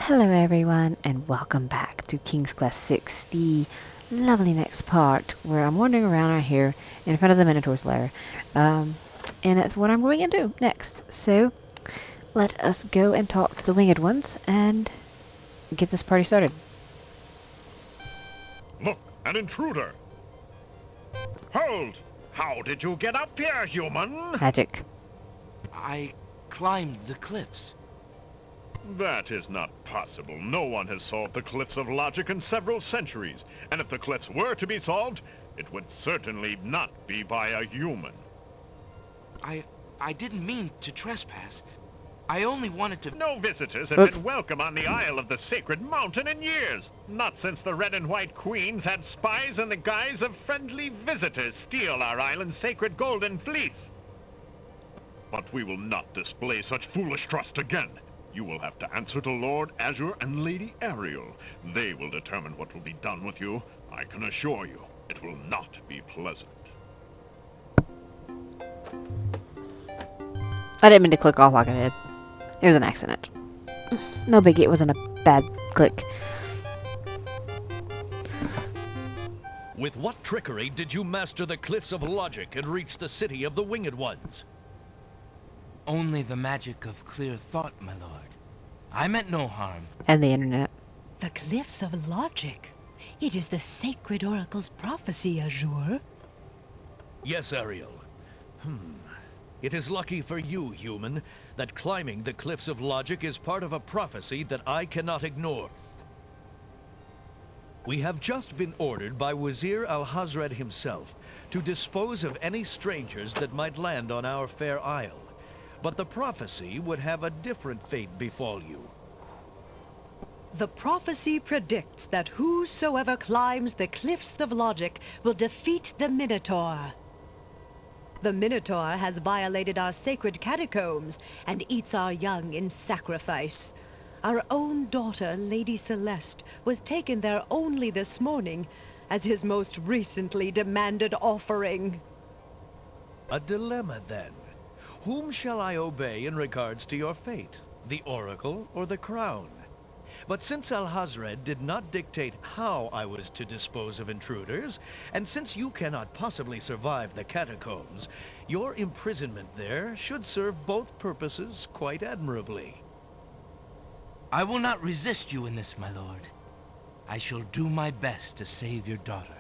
Hello everyone, and welcome back to King's Quest 6, the lovely next part, where I'm wandering around out here in front of the Minotaur's lair. And that's what I'm going to do next. So, let us go and talk to the winged ones, and get this party started. Look, an intruder! Hold! How did you get up here, human? Magic. I climbed the cliffs. That is not possible. No one has solved the cliffs of logic in several centuries. And if the cliffs were to be solved, it would certainly not be by a human. I didn't mean to trespass. I only wanted to... No visitors have been welcome on the Isle of the Sacred Mountain in years. Not since the Red and White Queens had spies in the guise of friendly visitors steal our island's sacred golden fleece. But we will not display such foolish trust again. You will have to answer to Lord Azure and Lady Ariel. They will determine what will be done with you. I can assure you, it will not be pleasant. I didn't mean to click off like I did. It was an accident. No biggie, it wasn't a bad click. With what trickery did you master the cliffs of logic and reach the city of the Winged Ones? Only the magic of clear thought, my lord. I meant no harm. And the internet. The cliffs of logic. It is the sacred oracle's prophecy, Azure. Yes, Ariel. It is lucky for you, human, that climbing the cliffs of logic is part of a prophecy that I cannot ignore. We have just been ordered by Wazir Al-Hazred himself to dispose of any strangers that might land on our fair isle. But the prophecy would have a different fate befall you. The prophecy predicts that whosoever climbs the cliffs of logic will defeat the Minotaur. The Minotaur has violated our sacred catacombs and eats our young in sacrifice. Our own daughter, Lady Celeste, was taken there only this morning as his most recently demanded offering. A dilemma, then. Whom shall I obey in regards to your fate? The Oracle or the Crown? But since Al-Hazred did not dictate how I was to dispose of intruders, and since you cannot possibly survive the catacombs, your imprisonment there should serve both purposes quite admirably. I will not resist you in this, my lord. I shall do my best to save your daughter.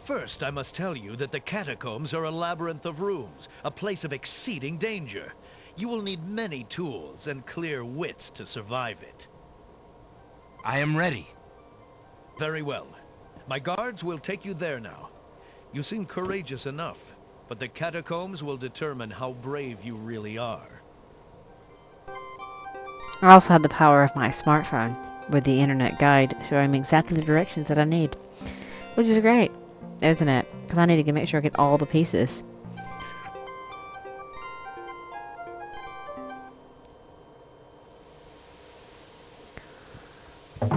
First, I must tell you that the catacombs are a labyrinth of rooms, a place of exceeding danger. You will need many tools and clear wits to survive it. I am ready. Very well. My guards will take you there now. You seem courageous enough, but the catacombs will determine how brave you really are. I also have the power of my smartphone with the internet guide showing me exactly the directions that I need, which is great, isn't it? Because I need to make sure I get all the pieces.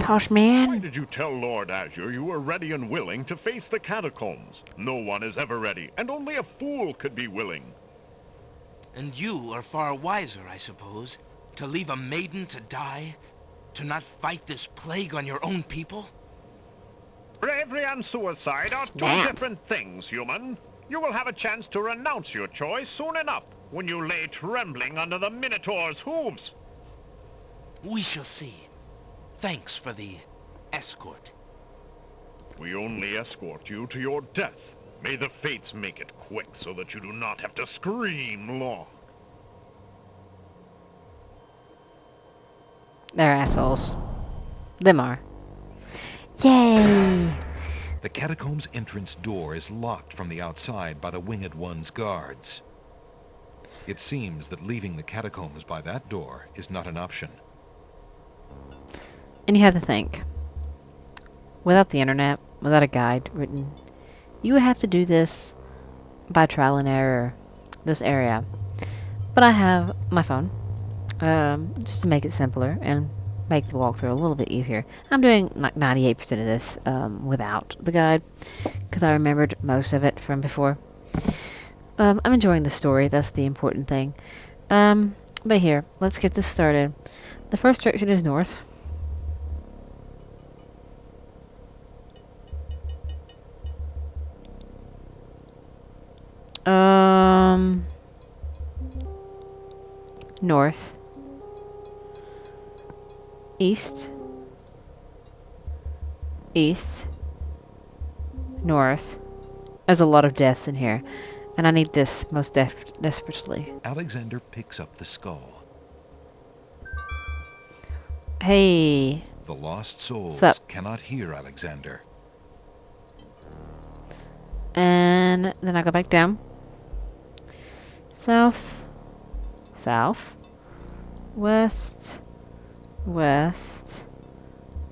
Tosh Why man. did you tell Lord Azure you were ready and willing to face the catacombs? No one is ever ready, and only a fool could be willing. And you are far wiser, I suppose, to leave a maiden to die? To not fight this plague on your own people? Bravery and suicide are two Snap. different things, human. You will have a chance to renounce your choice soon enough, when you lay trembling under the Minotaur's hooves. We shall see. Thanks for the escort. We only escort you to your death. May the fates make it quick so that you do not have to scream long. They're assholes. Them are. Yay! The catacomb's entrance door is locked from the outside by the Winged One's guards. It seems that leaving the catacombs by that door is not an option. And you have to think. Without the internet, without a guide written, you would have to do this by trial and error, this area. But I have my phone, just to make it simpler and make the walkthrough a little bit easier. I'm doing like 98% of this without the guide, because I remembered most of it from before. I'm enjoying the story, that's the important thing. But here, let's get this started. The first direction is north. North. East. East. North. There's a lot of deaths in here. And I need this most desperately. Alexander picks up the skull. Hey. The lost souls Sup? cannot hear Alexander. And then I go back down. South. South. West. West.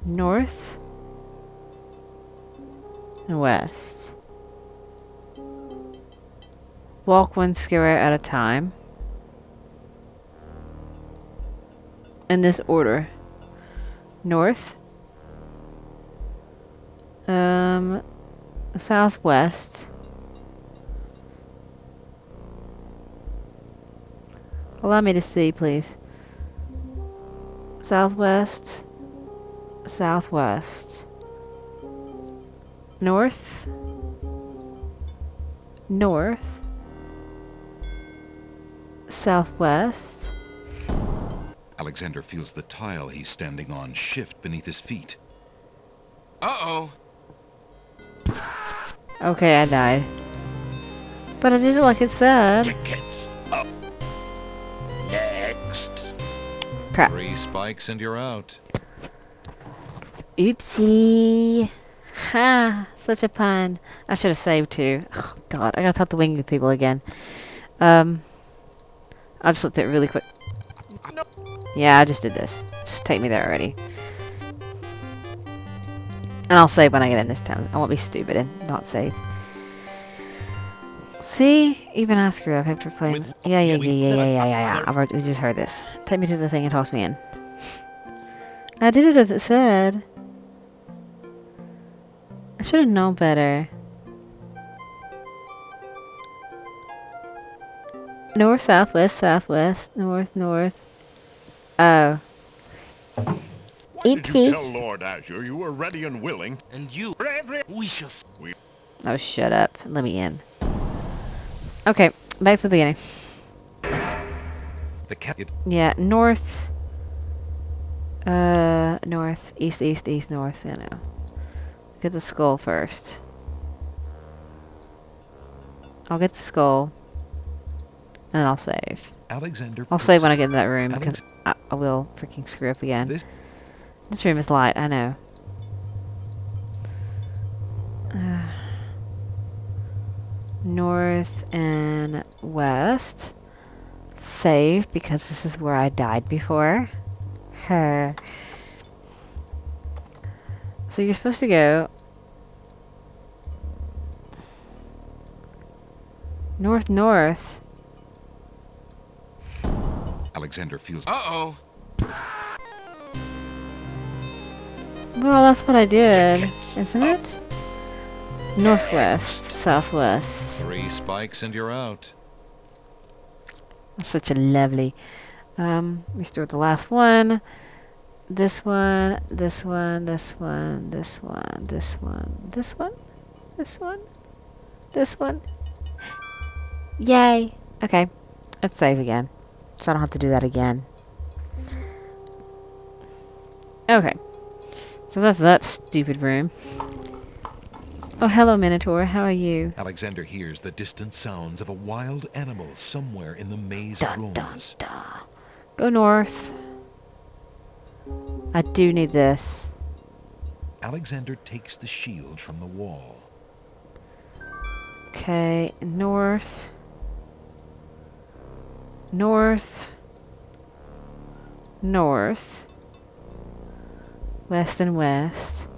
North. And west. Walk one square at a time. In this order. North. Southwest. Allow me to see, please. Southwest. Southwest. North. North. Southwest. Alexander feels the tile he's standing on shift beneath his feet. Uh-oh. Okay, I died. But I did it like it said. Tickets up. Next. Crap. 3 spikes and you're out. Oopsie. Ha! Such a pun. I should have saved too. Oh, God, I gotta talk to winged people again. I just looked at it really quick. Yeah, I just did this. Just take me there already. And I'll save when I get in this town. I won't be stupid and not save. See? Even I screw up after playing. Yeah. We just heard this. Take me to the thing and toss me in. I did it as it said. I should have known better. North, southwest, southwest, north, north. Oh. Why did you tell Lord Azure you were ready and willing? And you, we shall... Oh, shut up. Let me in. Okay, back to the beginning. The cat. Yeah, north. North, east, east, east, north. Yeah, no. Get the skull first. I'll get the skull. And I'll save. Alexander. I'll save when I get in that room because I will freaking screw up again. This room is light, I know. North and west. Save because this is where I died before. So you're supposed to go north, north. Alexander feels. Uh-oh. Well, that's what I did, isn't it? Northwest, southwest. 3 spikes and you're out. That's such a lovely. Restore the last one. This one, this one, this one, this one, this one, this one, this one, this one. Yay! Okay, let's save again, so I don't have to do that again. Okay, so that's that stupid room. Oh, hello, Minotaur. How are you? Alexander hears the distant sounds of a wild animal somewhere in the maze of rooms. Go north. I do need this. Alexander takes the shield from the wall. Okay, north. North. North. West and west.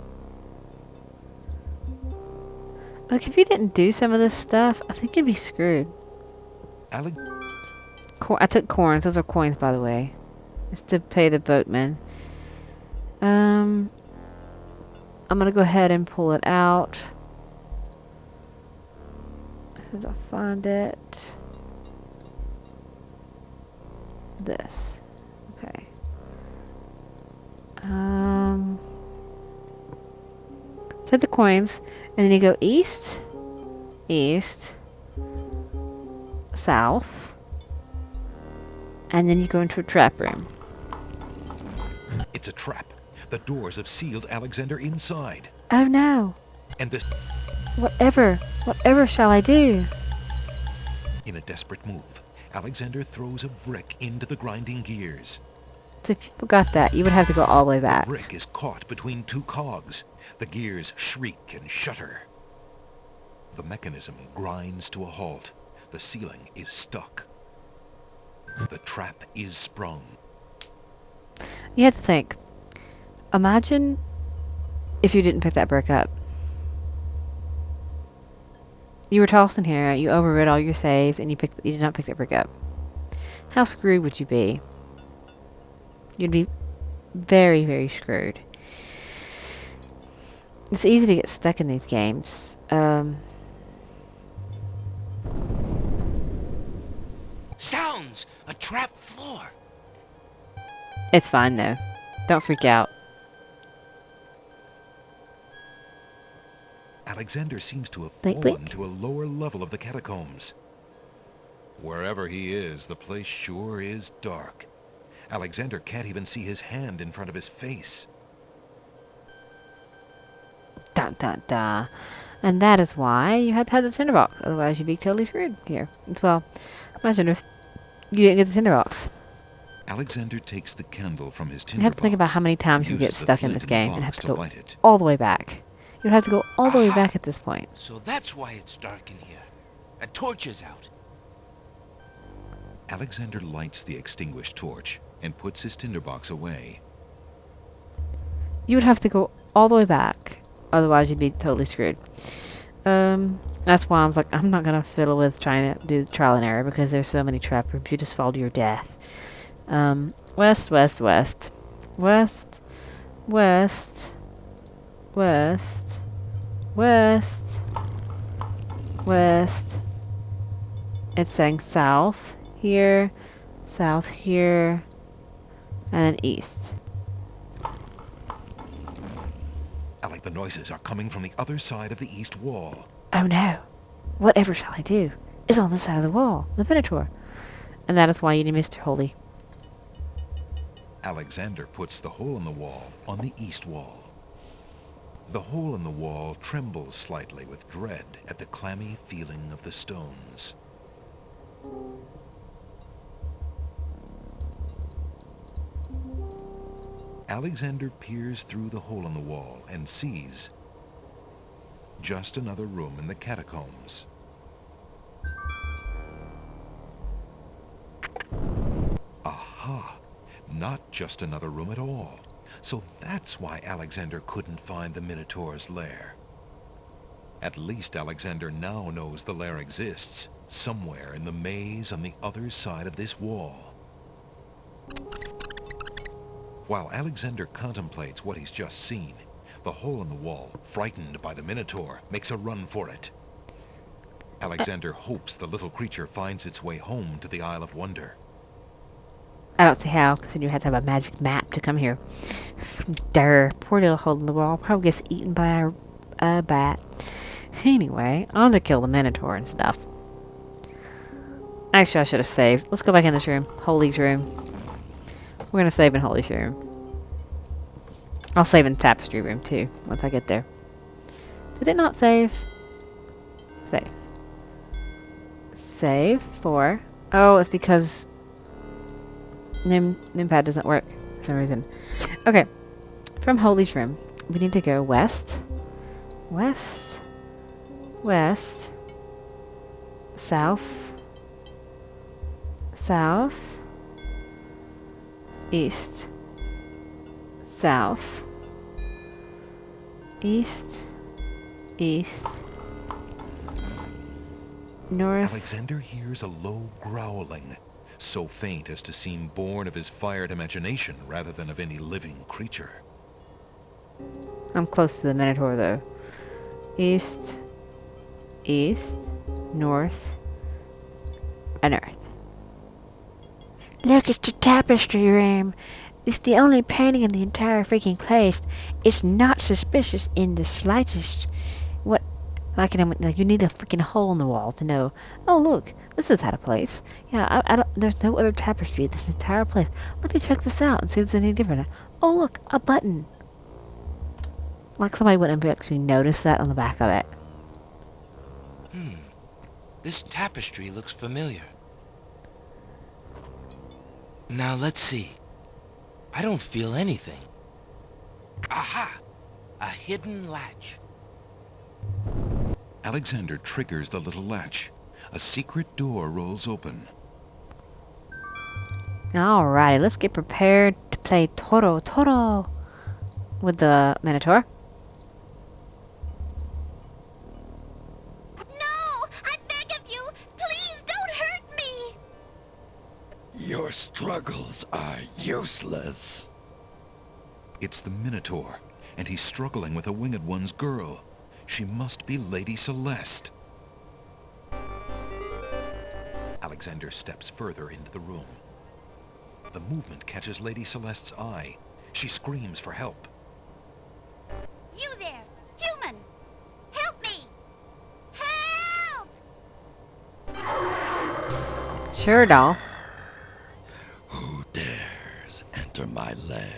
Like, if you didn't do some of this stuff, I think you'd be screwed. I took coins. Those are coins, by the way. It's to pay the boatman. I'm gonna go ahead and pull it out. Did I find it? this. Okay. Take the coins, and then you go east, east, south, and then you go into a trap room. It's a trap. The doors have sealed Alexander inside. Oh no! And this... Whatever shall I do? In a desperate move, Alexander throws a brick into the grinding gears. So if people got that, you would have to go all the way The back. brick is caught between two cogs. The gears shriek and shudder. The mechanism grinds to a halt. The ceiling is stuck. The trap is sprung. You have to think. Imagine if you didn't pick that brick up. You were tossed in here, you overrid all your saves, and you did not pick that brick up. How screwed would you be? You'd be very, very screwed. It's easy to get stuck in these games. Sounds! A trap floor! It's fine, though. Don't freak out. Alexander seems to have Blink, fallen blink. to a lower level of the catacombs. Wherever he is, the place sure is dark. Alexander can't even see his hand in front of his face. Dun dun dun. And that is why you had to have the tinderbox. Otherwise, you'd be totally screwed here. As well, imagine if you didn't get the tinderbox. Alexander takes the candle from his You tinderbox. have to think about how many times you get uses the stuck in flint this the game and box have to to go light it. all the way back. You'd have to go all the way Aha! back at this point. So that's why it's dark in here. A torch is out. Alexander lights the extinguished torch and puts his tinderbox away. You would have to go all the way back. Otherwise, you'd be totally screwed. That's why I was like, I'm not going to fiddle with trying to do trial and error because there's so many trap rooms. You just fall to your death. West, west, west. West, west, west, west, west. It's saying south here, and then east. Alec, the noises are coming from the other side of the east wall. Oh no! Whatever shall I do? It's on the side of the wall, the Minotaur. And that is why you need Mr. Holy. Alexander puts the hole in the wall on the east wall. The hole in the wall trembles slightly with dread at the clammy feeling of the stones. Alexander peers through the hole in the wall and sees just another room in the catacombs. Aha! Not just another room at all. So that's why Alexander couldn't find the Minotaur's lair. At least Alexander now knows the lair exists, somewhere in the maze on the other side of this wall. While Alexander contemplates what he's just seen, the hole in the wall, frightened by the Minotaur, makes a run for it. Alexander hopes the little creature finds its way home to the Isle of Wonder. I don't see how, because you have to have a magic map to come here. Durr. Poor little hole in the wall. Probably gets eaten by a bat. Anyway, on to kill the Minotaur and stuff. Actually, I should have saved. Let's go back in this room. Holy's room. We're going to save in Holy's room. I'll save in Tapestry room, too, once I get there. Did it not save? Save. Save for... Oh, it's because... Numpad doesn't work for some reason. Okay. From Holy's room, we need to go west. West. West. South. South. East. South. East. East. North. Alexander hears a low growling, so faint as to seem born of his fired imagination rather than of any living creature. I'm close to the Minotaur, though. East. East. North. And Earth. Look, it's the tapestry room. It's the only painting in the entire freaking place. It's not suspicious in the slightest. What? Like, you need a freaking hole in the wall to know. Oh, look, this is out of place. Yeah, I don't. There's no other tapestry in this entire place. Let me check this out and see if there's anything different. Oh, look, a button. Like somebody wouldn't actually notice that on the back of it. This tapestry looks familiar. Now let's see. I don't feel anything. Aha! A hidden latch. Alexander triggers the little latch. A secret door rolls open. Alrighty, let's get prepared to play Toro with the Minotaur. No! I beg of you! Please don't hurt me! Your struggles are useless. It's the Minotaur, and he's struggling with a Winged One's girl. She must be Lady Celeste. Alexander steps further into the room. The movement catches Lady Celeste's eye. She screams for help. You there! Human! Help me! Help! Sure, doll. Who dares enter my lair?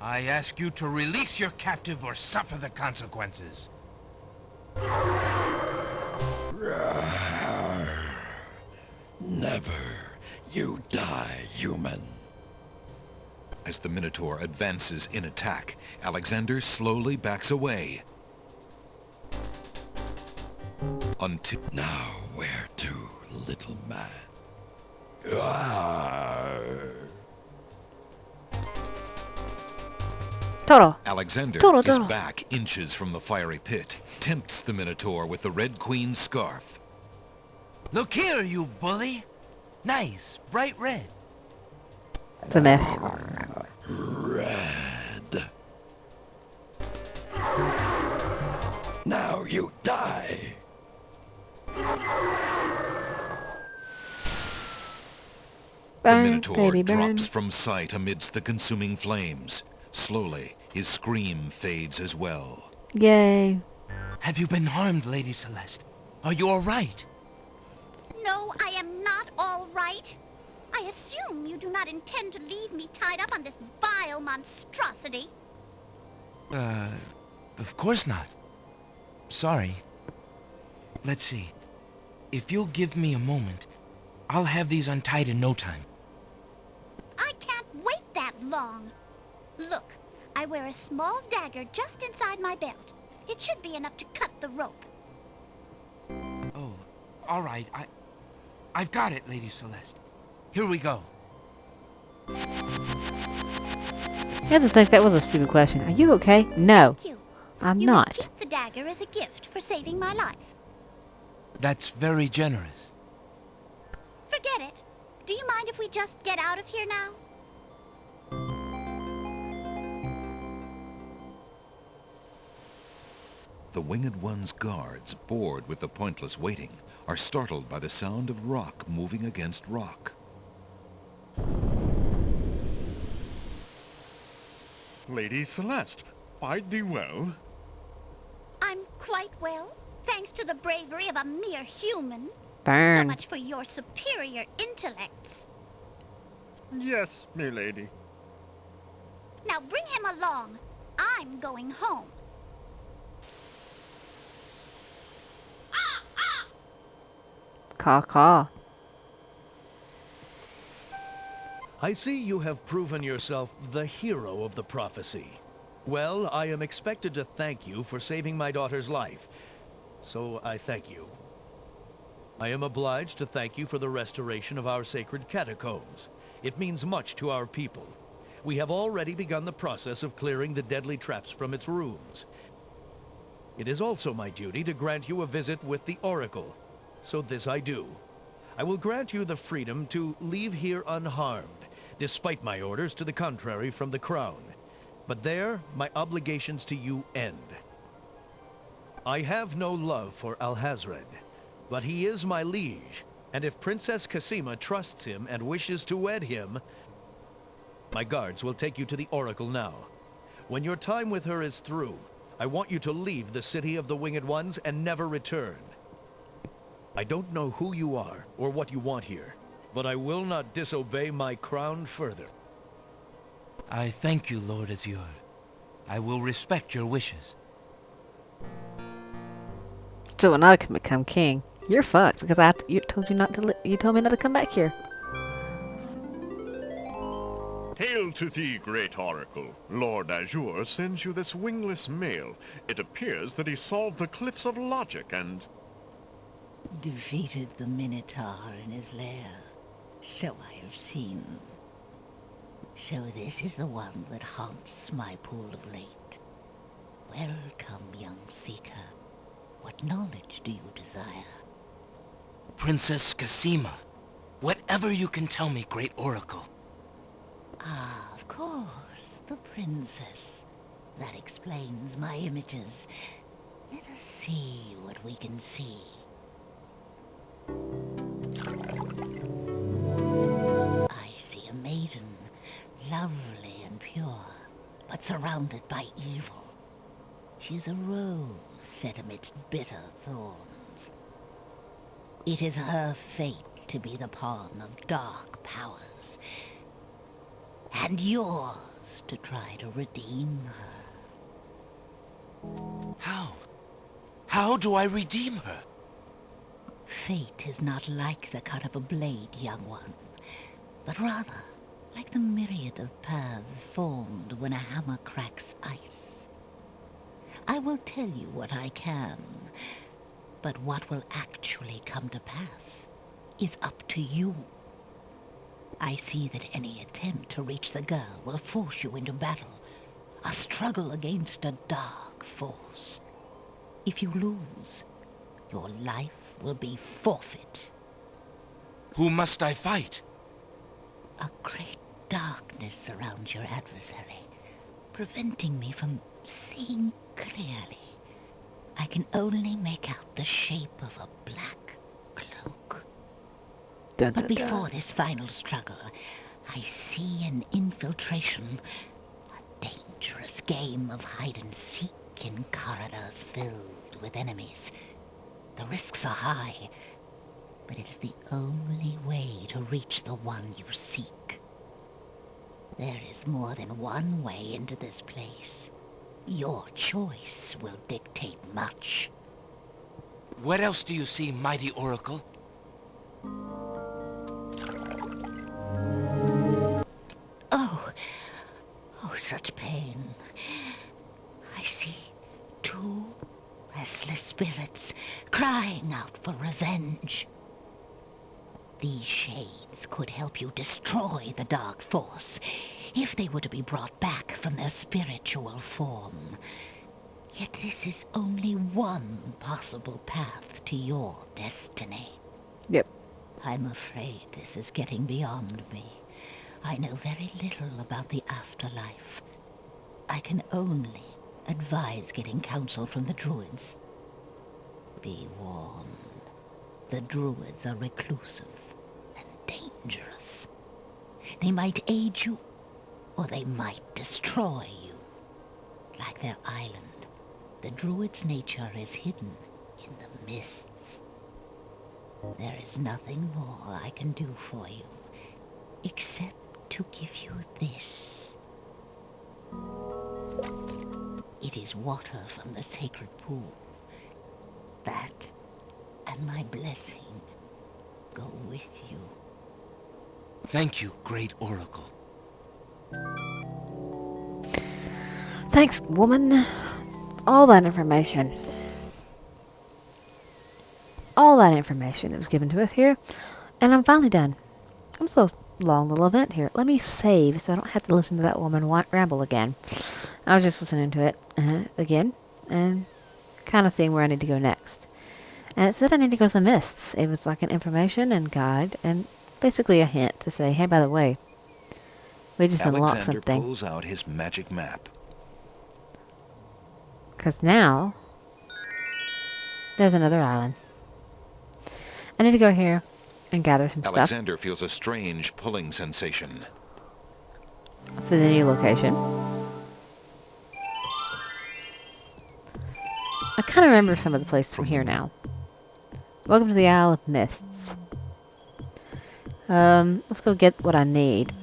I ask you to release your captive or suffer the consequences. Rawr. Never. You die, human. As the Minotaur advances in attack, Alexander slowly backs away. Until... Now where to, little man? Rawr. Toro. Alexander, Toro. his back inches from the fiery pit, tempts the Minotaur with the Red Queen's scarf. Look here, you bully. Nice, bright red. It's a myth. Red. Now you die. The Burn, Minotaur baby, burn. drops from sight amidst the consuming flames. Slowly, his scream fades as well. Yay. Have you been harmed, Lady Celeste? Are you all right? No, I am not all right. I assume you do not intend to leave me tied up on this vile monstrosity. Of course not. Sorry. Let's see. If you'll give me a moment, I'll have these untied in no time. I can't wait that long. Look, I wear a small dagger just inside my belt. It should be enough to cut the rope. Oh, all right. I've got it, Lady Celeste. Here we go. You have to think that was a stupid question. Are you okay? No, Thank you. I'm You may not. keep the dagger as a gift for saving my life. That's very generous. Forget it. Do you mind if we just get out of here now? The Winged One's guards, bored with the pointless waiting, are startled by the sound of rock moving against rock. Lady Celeste, fight thee well. I'm quite well, thanks to the bravery of a mere human. So Burn. much for your superior intellects. Yes, milady. Now bring him along. I'm going home. Caw caw. I see you have proven yourself the hero of the prophecy. Well, I am expected to thank you for saving my daughter's life, so I thank you. I am obliged to thank you for the restoration of our sacred catacombs. It means much to our people. We have already begun the process of clearing the deadly traps from its rooms. It is also my duty to grant you a visit with the Oracle, so this I do. I will grant you the freedom to leave here unharmed, despite my orders to the contrary from the Crown. But there, my obligations to you end. I have no love for Alhazred, but he is my liege, And if Princess Cassima trusts him and wishes to wed him, my guards will take you to the Oracle now. When your time with her is through, I want you to leave the city of the Winged Ones and never return. I don't know who you are or what you want here, but I will not disobey my crown further. I thank you, Lord Azure. I will respect your wishes. So when I can become king, you're fucked because you told you not to. You told me not to come back here. Hail to thee, great oracle. Lord Azure sends you this wingless mail. It appears that he solved the cliffs of logic and... defeated the Minotaur in his lair. So I have seen. So this is the one that haunts my pool of late. Welcome, young seeker. What knowledge do you desire? Princess Cassima, whatever you can tell me, great oracle. Ah, of course, the princess. That explains my images. Let us see what we can see. I see a maiden, lovely and pure, but surrounded by evil. She is a rose set amidst bitter thorns. It is her fate to be the pawn of dark powers, and yours to try to redeem her. How? How do I redeem her? Fate is not like the cut of a blade, young one, but rather like the myriad of paths formed when a hammer cracks ice. I will tell you what I can, but what will actually come to pass is up to you. I see that any attempt to reach the girl will force you into battle, a struggle against a dark force. If you lose, your life will be forfeit. Who must I fight? A great darkness surrounds your adversary, preventing me from seeing clearly. I can only make out the shape of a black cloak. Dun, But dun, before dun. this final struggle, I see an infiltration, a dangerous game of hide-and-seek in corridors filled with enemies. The risks are high, but it is the only way to reach the one you seek. There is more than one way into this place. Your choice will dictate much. What else do you see, mighty oracle? Oh, such pain. I see two restless spirits crying out for revenge. These shades could help you destroy the dark force if they were to be brought back from their spiritual form. Yet this is only one possible path to your destiny. Yep. I'm afraid this is getting beyond me. I know very little about the afterlife. I can only advise getting counsel from the druids. Be warned. The druids are reclusive and dangerous. They might aid you, or they might destroy you. Like their island, the druid's nature is hidden in the mists. There is nothing more I can do for you, except to give you this. It is water from the sacred pool. That and my blessing go with you. Thank you, great oracle. Thanks, woman. All that information. All that information that was given to us here. And I'm finally done. I'm so long little event here. Let me save so I don't have to listen to that woman ramble again. I was just listening to it again and kind of seeing where I need to go next. And it said I need to go to the mists. It was like an information and guide and basically a hint to say, hey, by the way, we just unlocked Alexander something. pulls out his magic map. Because now there's another island. I need to go here and gather some stuff Alexander feels a strange pulling sensation. for the new location. I kind of remember some of the places from here now. Welcome to the Isle of Mists. Let's go get what I need.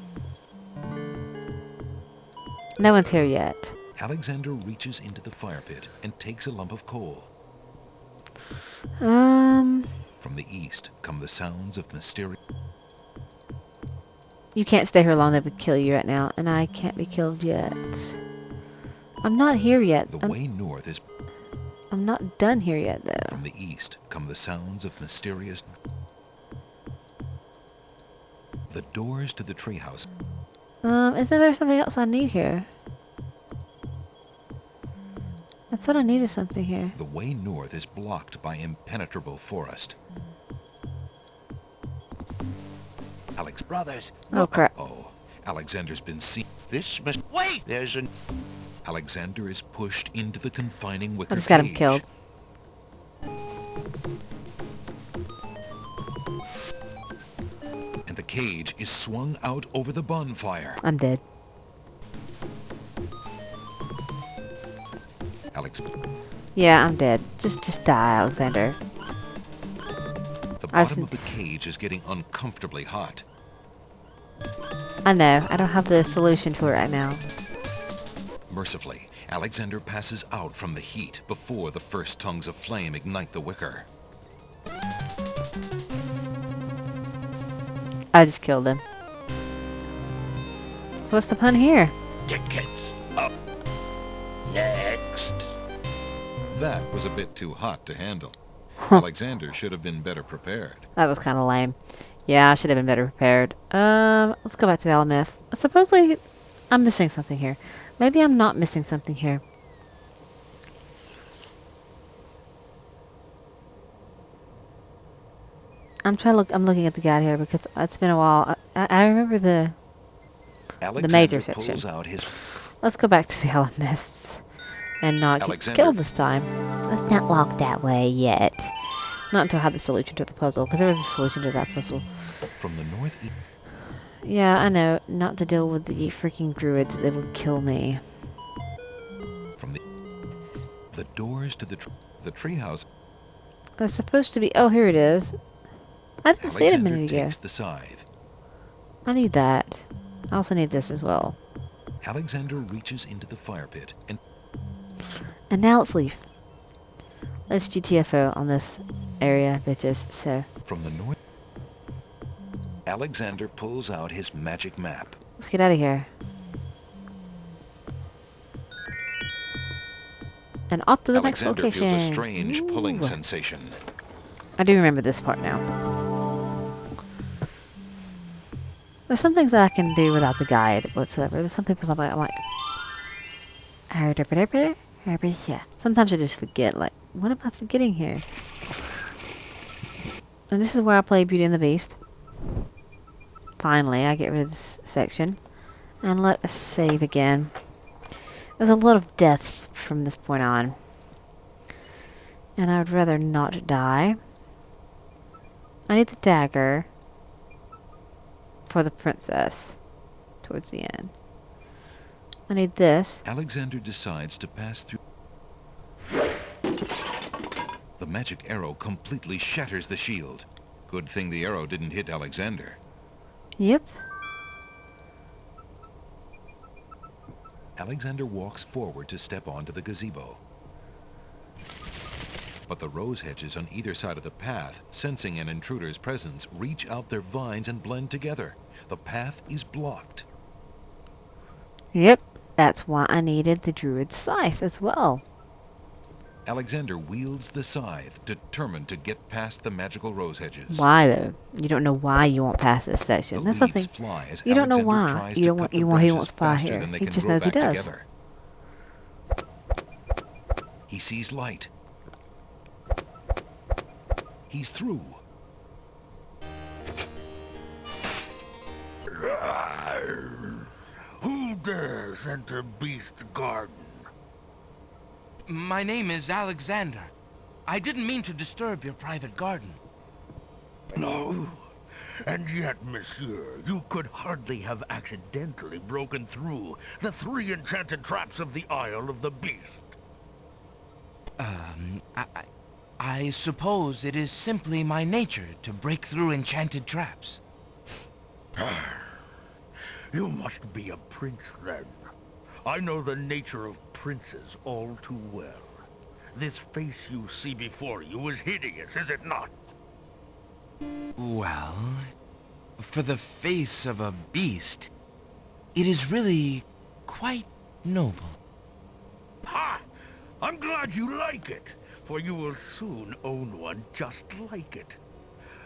No one's here yet. Alexander reaches into the fire pit and takes a lump of coal. From the east come the sounds of mysterious... You can't stay here long, they would kill you right now, and I can't be killed yet. I'm not here yet. The way north is... I'm not done here yet, though. From the east come the sounds of mysterious... The doors to the treehouse... Isn't there something else I need here? I thought I needed something here. The way north is blocked by impenetrable forest. Alex... Brothers, Oh, crap. Oh, Alexander's been seen. this must... Wait! There's an... Alexander is pushed into the confining wicker I just got him cage. killed. And the cage is swung out over the bonfire. I'm dead. Alex... Yeah, I'm dead. Just die, Alexander. The I bottom of the cage is getting uncomfortably hot. I know. I don't have the solution to it right now. Mercifully, Alexander passes out from the heat before the first tongues of flame ignite the wicker. I just killed him. So what's the pun here? Tickets up. Next. That was a bit too hot to handle. Alexander should have been better prepared. That was kind of lame. Yeah, I should have been better prepared. Let's go back to the Alameth. Supposedly, I'm missing something here. Maybe I'm not missing something here. I'm looking at the guide here because it's been a while. I remember the major section. Pulls out his... Let's go back to the Alamists and not get Alexander- killed this time. Let's not walk that way yet. Not until I have the solution to the puzzle, because there was a solution to that puzzle. From the northeast... Yeah, I know. Not to deal with the freaking druids. They would kill me. From the doors to the treehouse... It's supposed to be... Oh, here it is. I didn't see it a Alexander minute ago. takes the scythe. I need that. I also need this as well. Alexander reaches into the fire pit and... And now let's leave. Let's GTFO on this area, bitches. So, From the north... Alexander pulls out his magic map. let's get out of here. And off to the next Alexander location. feels a strange pulling Ooh. sensation. I do remember this part now. There's some things that I can do without the guide whatsoever. There's some people I'm like... Sometimes I just forget, like, what am I forgetting here? And this is where I play Beauty and the Beast. Finally, I get rid of this section. And let us save again. There's a lot of deaths from this point on. And I would rather not die. I need the dagger for the princess towards the end. I need this. Alexander decides to pass through... The magic arrow completely shatters the shield. Good thing the arrow didn't hit Alexander. Yep. Alexander walks forward to step onto the gazebo. But the rose hedges on either side of the path, sensing an intruder's presence, reach out their vines and blend together. The path is blocked. Yep. That's why I needed the druid scythe as well. Alexander wields the scythe, determined to get past the magical rose hedges. Why though? You don't know why you won't pass this section. The That's leaves nothing. fly as You don't know Alexander why. tries You to don't cut want. the He branches won't spy faster here. than they He can just grow knows he back does. together. He sees light. He's through. Who dares enter Beast's garden? My name is Alexander. I didn't mean to disturb your private garden. No, And yet, monsieur, you could hardly have accidentally broken through the 3 enchanted traps of the Isle of the Beast. I suppose it is simply my nature to break through enchanted traps. You must be a prince, then. I know the nature of princes all too well. This face you see before you is hideous, is it not? Well, for the face of a beast, it is really quite noble. Ha! I'm glad you like it, for you will soon own one just like it.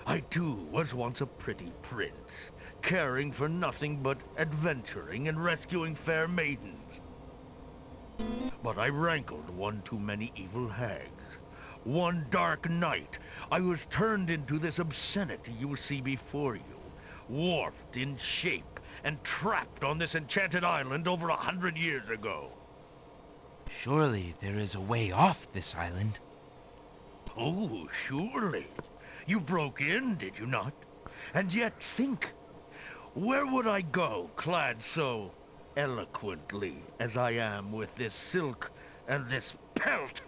I too was once a pretty prince, caring for nothing but adventuring and rescuing fair maidens. But I rankled one too many evil hags. One dark night, I was turned into this obscenity you see before you, warped in shape and trapped on this enchanted island over 100 years ago. Surely there is a way off this island. Oh, surely. You broke in, did you not? And yet think, where would I go clad so eloquently as I am with this silk and this pelt?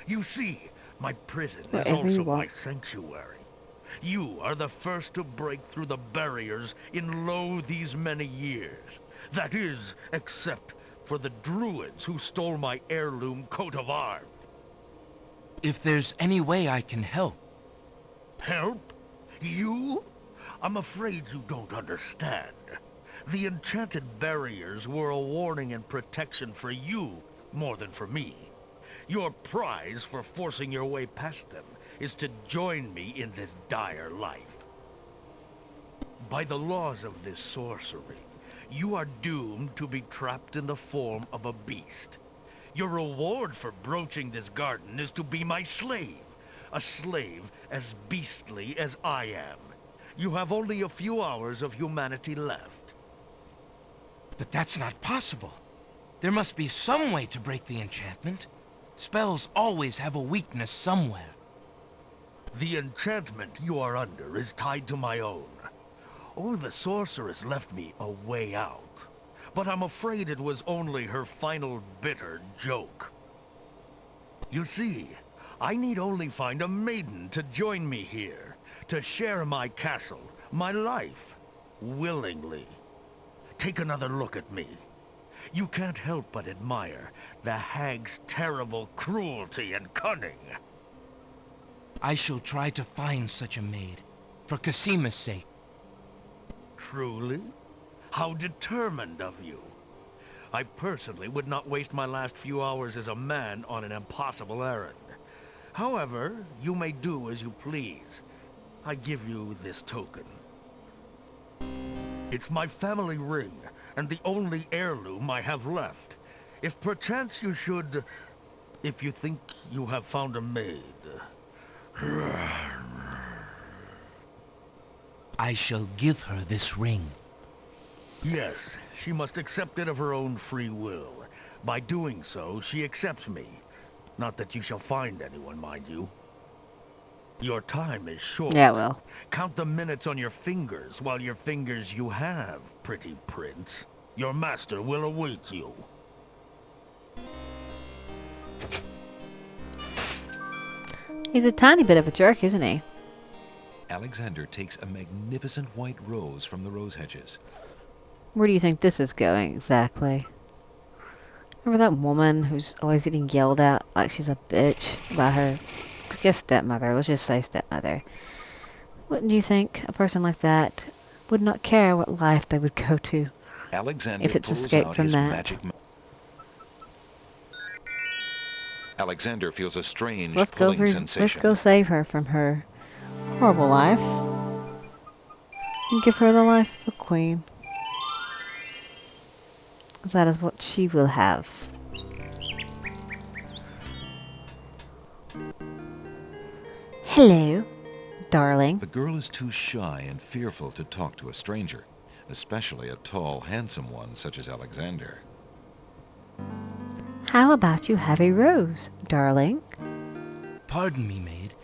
You see, my prison is Wherever also you my want. sanctuary. You are the first to break through the barriers in lo these many years. That is, except for the druids who stole my heirloom coat of arms. If there's any way I can help. Help? You? I'm afraid you don't understand. The enchanted barriers were a warning and protection for you more than for me. Your prize for forcing your way past them is to join me in this dire life. By the laws of this sorcery, you are doomed to be trapped in the form of a beast. Your reward for broaching this garden is to be my slave. A slave as beastly as I am. You have only a few hours of humanity left. But that's not possible. There must be some way to break the enchantment. Spells always have a weakness somewhere. The enchantment you are under is tied to my own. Oh, the sorceress left me a way out. But I'm afraid it was only her final bitter joke. You see, I need only find a maiden to join me here, to share my castle, my life, willingly. Take another look at me. You can't help but admire the hag's terrible cruelty and cunning. I shall try to find such a maid, for Casima's sake. Truly? How determined of you. I personally would not waste my last few hours as a man on an impossible errand. However, you may do as you please. I give you this token. It's my family ring, and the only heirloom I have left. If perchance you should... if you think you have found a maid... I shall give her this ring. Yes, she must accept it of her own free will. By doing so, she accepts me. Not that you shall find anyone, mind you. Your time is short. Yeah, well. Count the minutes on your fingers, while your fingers you have, pretty prince. Your master will await you. He's a tiny bit of a jerk, isn't he? Alexander takes a magnificent white rose from the rose hedges. Where do you think this is going, exactly? Remember that woman who's always getting yelled at like she's a bitch by her, I guess, stepmother? Let's just say stepmother. Wouldn't you think a person like that would not care what life they would go to Alexander if it's pulls escaped out from his that? magic Alexander feels a strange So let's pulling sensation. let's go save her from her horrible life and give her the life of a queen. 'Cause that is what she will have. Hello, darling. The girl is too shy and fearful to talk to a stranger, especially a tall, handsome one such as Alexander. How about you have a rose, darling? Pardon me, maid.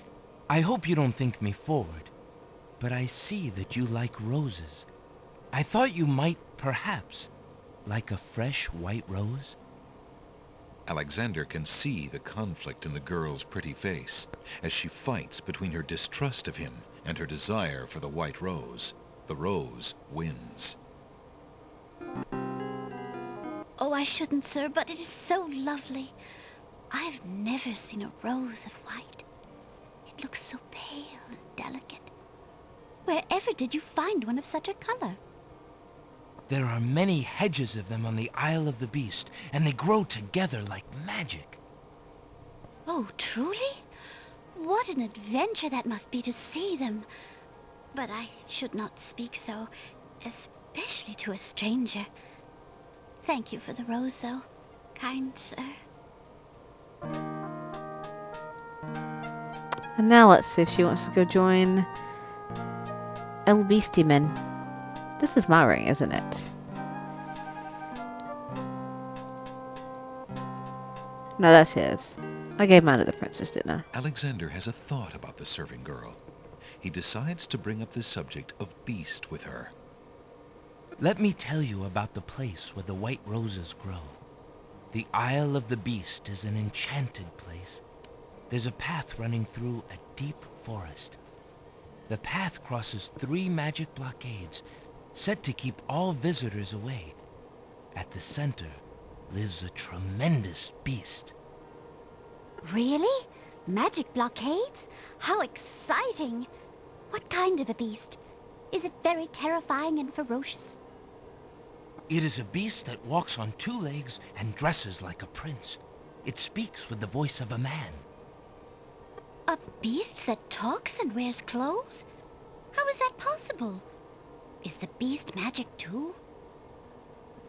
I hope you don't think me forward. But I see that you like roses. I thought you might, perhaps, like a fresh white rose. Alexander can see the conflict in the girl's pretty face as she fights between her distrust of him and her desire for the white rose. The rose wins. Oh, I shouldn't, sir, but it is so lovely. I've never seen a rose of white. It looks so pale and delicate. Wherever did you find one of such a color? There are many hedges of them on the Isle of the Beast, and they grow together like magic. Oh, truly? What an adventure that must be to see them. But I should not speak so, especially to a stranger. Thank you for the rose, though, kind sir. And now let's see if she wants to go join El Beastieman. This is my ring, isn't it? No, that's his. I gave mine to the princess, didn't I? Alexander has a thought about the serving girl. He decides to bring up the subject of Beast with her. Let me tell you about the place where the white roses grow. The Isle of the Beast is an enchanted place. There's a path running through a deep forest. The path crosses 3 magic blockades, set to keep all visitors away. At the center lives a tremendous beast. Really? Magic blockades? How exciting! What kind of a beast? Is it very terrifying and ferocious? It is a beast that walks on 2 legs and dresses like a prince. It speaks with the voice of a man. A beast that talks and wears clothes? How is that possible? Is the beast magic too?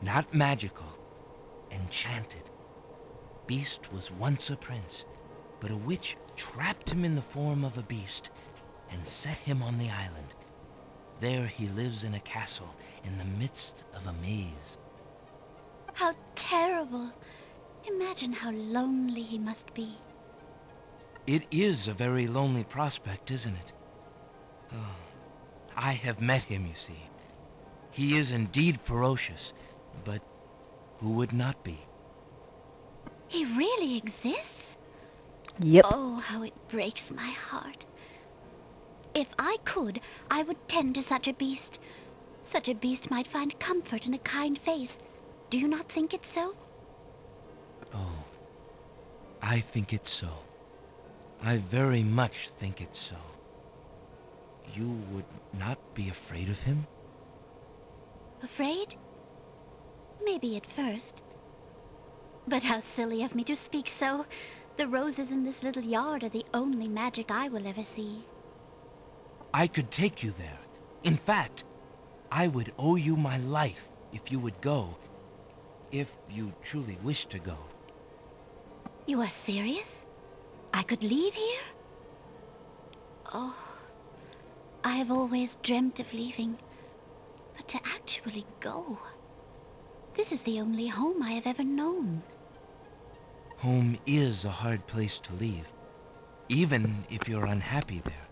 Not magical, enchanted. Beast was once a prince, but a witch trapped him in the form of a beast and set him on the island. There he lives in a castle in the midst of a maze. How terrible! Imagine how lonely he must be. It is a very lonely prospect, isn't it? Oh, I have met him, you see. He is indeed ferocious, but who would not be? He really exists? Yep. Oh, how it breaks my heart. If I could, I would tend to such a beast. Such a beast might find comfort in a kind face. Do you not think it so? Oh, I think it's so. I very much think it's so. You would not be afraid of him? Afraid? Maybe at first. But how silly of me to speak so. The roses in this little yard are the only magic I will ever see. I could take you there. In fact, I would owe you my life if you would go. If you truly wish to go. You are serious? I could leave here? Oh, I have always dreamt of leaving. But to actually go... This is the only home I have ever known. Home is a hard place to leave, even if you're unhappy there.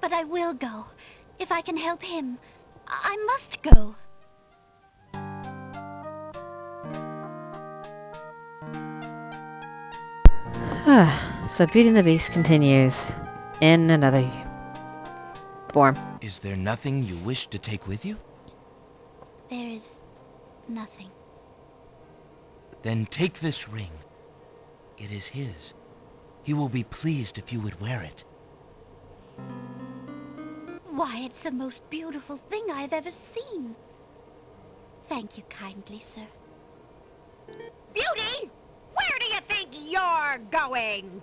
But I will go. If I can help him, I must go. So Beauty and the Beast continues in another form. Is there nothing you wish to take with you? There is nothing. Then take this ring. It is his. He will be pleased if you would wear it. Why, it's the most beautiful thing I have ever seen. Thank you kindly, sir. Beauty! Where do you think you're going?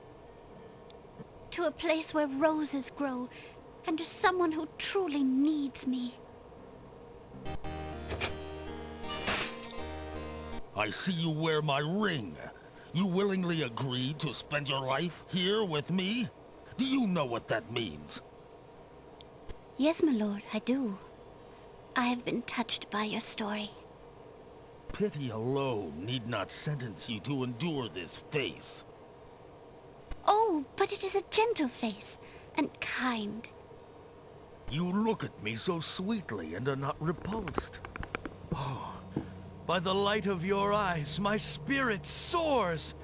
To a place where roses grow, and to someone who truly needs me. I see you wear my ring. You willingly agreed to spend your life here with me? Do you know what that means? Yes, my lord, I do. I have been touched by your story. Pity alone need not sentence you to endure this face. Oh, but it is a gentle face, and kind. You look at me so sweetly and are not repulsed. Oh, by the light of your eyes, my spirit soars.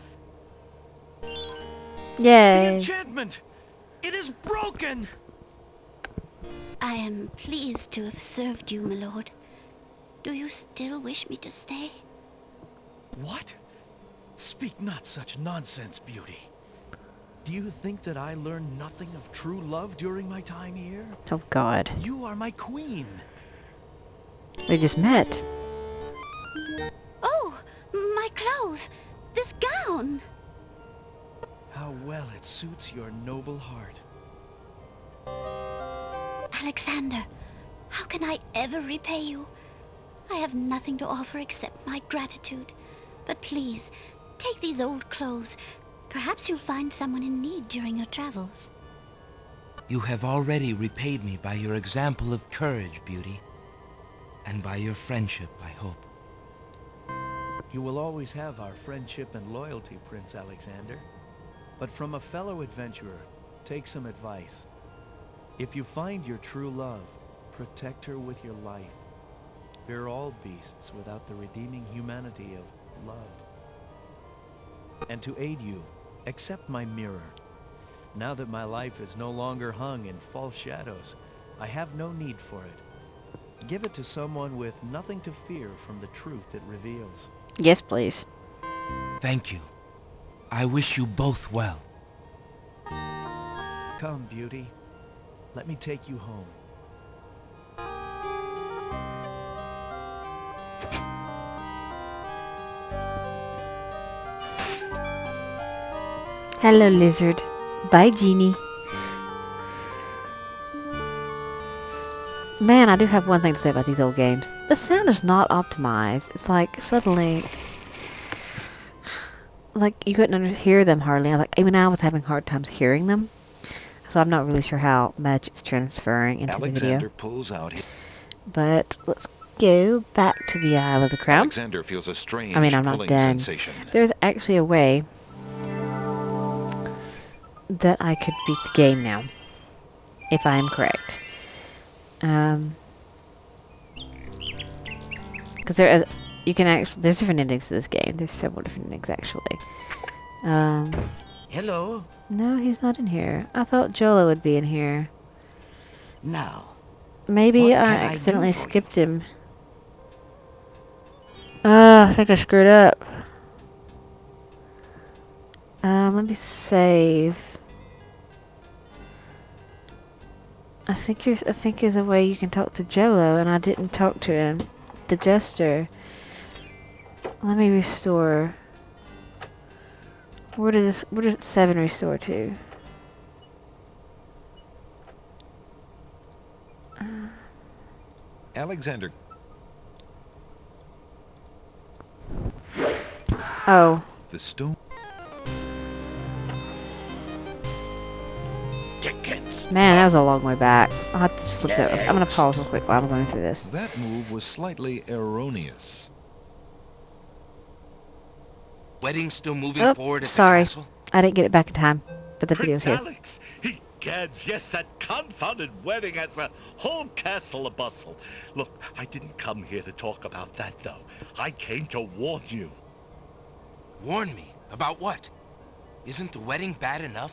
The Yay. enchantment! It is broken! I am pleased to have served you, my lord. Do you still wish me to stay? What? Speak not such nonsense, Beauty. Do you think that I learned nothing of true love during my time here? Oh God. You are my queen. We just met. Oh, my clothes! This gown! How well it suits your noble heart. Alexander, how can I ever repay you? I have nothing to offer except my gratitude. But please, take these old clothes. Perhaps you'll find someone in need during your travels. You have already repaid me by your example of courage, Beauty. And by your friendship, I hope. You will always have our friendship and loyalty, Prince Alexander. But from a fellow adventurer, take some advice. If you find your true love, protect her with your life. Fear all beasts without the redeeming humanity of love. And to aid you, accept my mirror. Now that my life is no longer hung in false shadows, I have no need for it. Give it to someone with nothing to fear from the truth it reveals. Yes, please. Thank you. I wish you both well. Come, Beauty. Let me take you home. Hello, lizard. Bye, genie. Man, I do have one thing to say about these old games. The sound is not optimized. It's like suddenly, like you couldn't hear them hardly. Like even I was having hard times hearing them. So I'm not really sure how much it's transferring into the Alexander video. pulls out his... But let's go back to the Isle of the Crown. Alexander feels a strange I mean, I'm not pulling done. sensation. There's actually a way that I could beat the game now, if I am correct. Because you can actually, there's different endings to this game. There's several different endings actually. Hello. No, he's not in here. I thought Jolo would be in here. Now, Maybe what I can I do accidentally for you? skipped him. I think I screwed up. Let me save. I think there's a way you can talk to Jolo, and I didn't talk to him. The Jester. Let me restore. Where does 7 restore to? Alexander... Oh. The stone... Man, that was a long way back. I'll have to just look that up. I'm gonna pause real quick while I'm going through this. That move was slightly erroneous. Wedding still moving Oh, forward at sorry. the castle? I didn't get it back in time, but the video's Prince here. Alex! Egads, yes, that confounded wedding has a whole castle a-bustle. Look, I didn't come here to talk about that, though. I came to warn you. Warn me? About what? Isn't the wedding bad enough?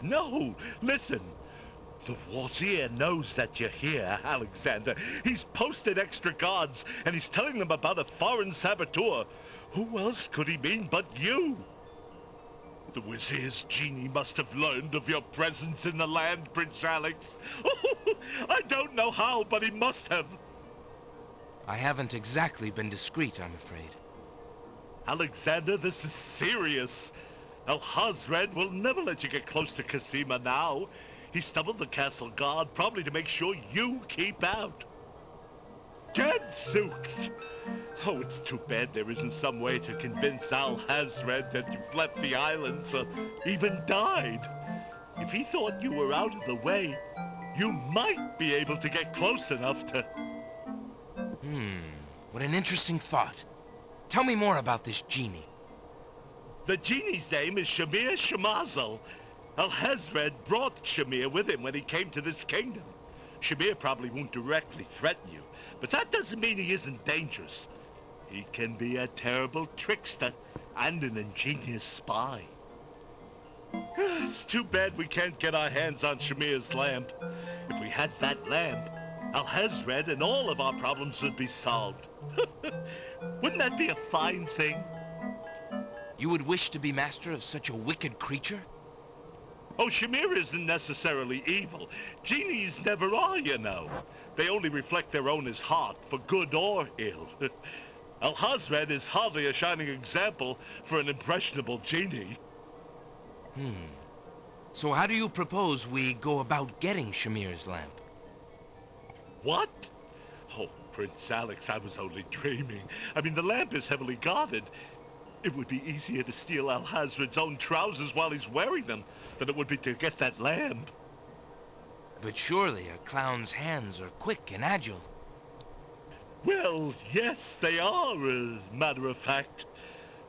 No, listen. The Wazir knows that you're here, Alexander. He's posted extra guards, and he's telling them about a foreign saboteur. Who else could he mean but you? The Wazir's genie must have learned of your presence in the land, Prince Alex. I don't know how, but he must have. I haven't exactly been discreet, I'm afraid. Alexander, this is serious. Alhazred will never let you get close to Casima now. He stumbled the castle guard, probably to make sure you keep out. Gadzooks! Oh, it's too bad there isn't some way to convince Alhazred that you've left the islands or even died. If he thought you were out of the way, you might be able to get close enough to... What an interesting thought. Tell me more about this genie. The genie's name is Shamir Shamazel. Alhazred brought Shamir with him when he came to this kingdom. Shamir probably won't directly threaten you, but that doesn't mean he isn't dangerous. He can be a terrible trickster and an ingenious spy. It's too bad we can't get our hands on Shamir's lamp. If we had that lamp, Alhazred and all of our problems would be solved. Wouldn't that be a fine thing? You would wish to be master of such a wicked creature? Oh, Shamir isn't necessarily evil. Genies never are, you know. They only reflect their owner's heart, for good or ill. Alhazred is hardly a shining example for an impressionable genie. So how do you propose we go about getting Shamir's lamp? What? Oh, Prince Alex, I was only dreaming. I mean, the lamp is heavily guarded. It would be easier to steal Alhazred's own trousers while he's wearing them than it would be to get that lamp. But surely a clown's hands are quick and agile. Well, yes, they are, as a matter of fact.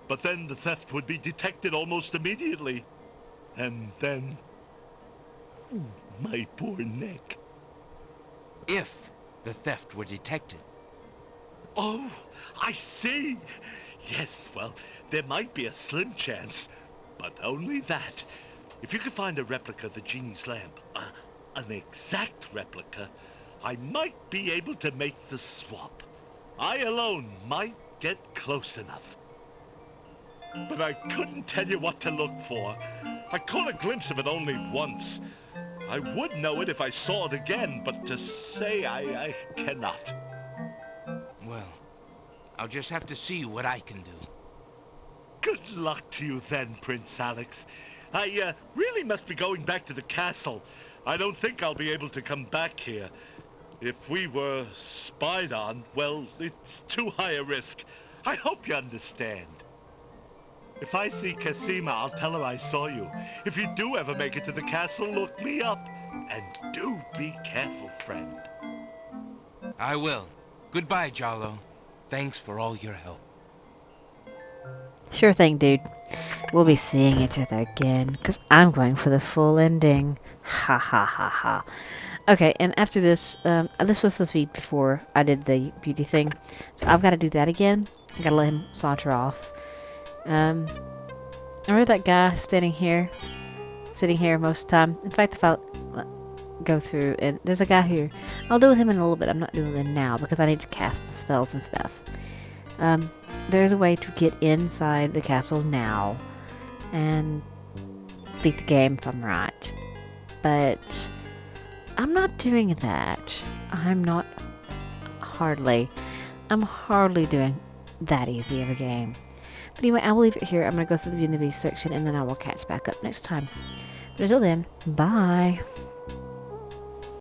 But then the theft would be detected almost immediately. And then... my poor neck. If the theft were detected. Oh, I see. Yes, well, there might be a slim chance, but only that. If you could find a replica of the genie's lamp, an exact replica, I might be able to make the swap. I alone might get close enough. But I couldn't tell you what to look for. I caught a glimpse of it only once. I would know it if I saw it again, but to say I cannot. Well, I'll just have to see what I can do. Good luck to you then, Prince Alex. I really must be going back to the castle. I don't think I'll be able to come back here. If we were spied on, well, it's too high a risk. I hope you understand. If I see Cassima, I'll tell her I saw you. If you do ever make it to the castle, look me up. And do be careful, friend. I will. Goodbye, Jalo. Thanks for all your help. Sure thing, dude. We'll be seeing each other again, because I'm going for the full ending. Ha ha ha ha. Okay, and after this, this was supposed to be before I did the beauty thing, so I've got to do that again. I gotta let him saunter off. Remember that guy sitting here most of the time? In fact, if I go through, and there's a guy here. I'll do with him in a little bit. I'm not doing it now, because I need to cast the spells and stuff. There's a way to get inside the castle now, and beat the game if I'm right. But I'm not doing that. I'm hardly doing that easy of a game. But anyway, I will leave it here. I'm going to go through the Beauty and the Beast section, and then I will catch back up next time. But until then, bye.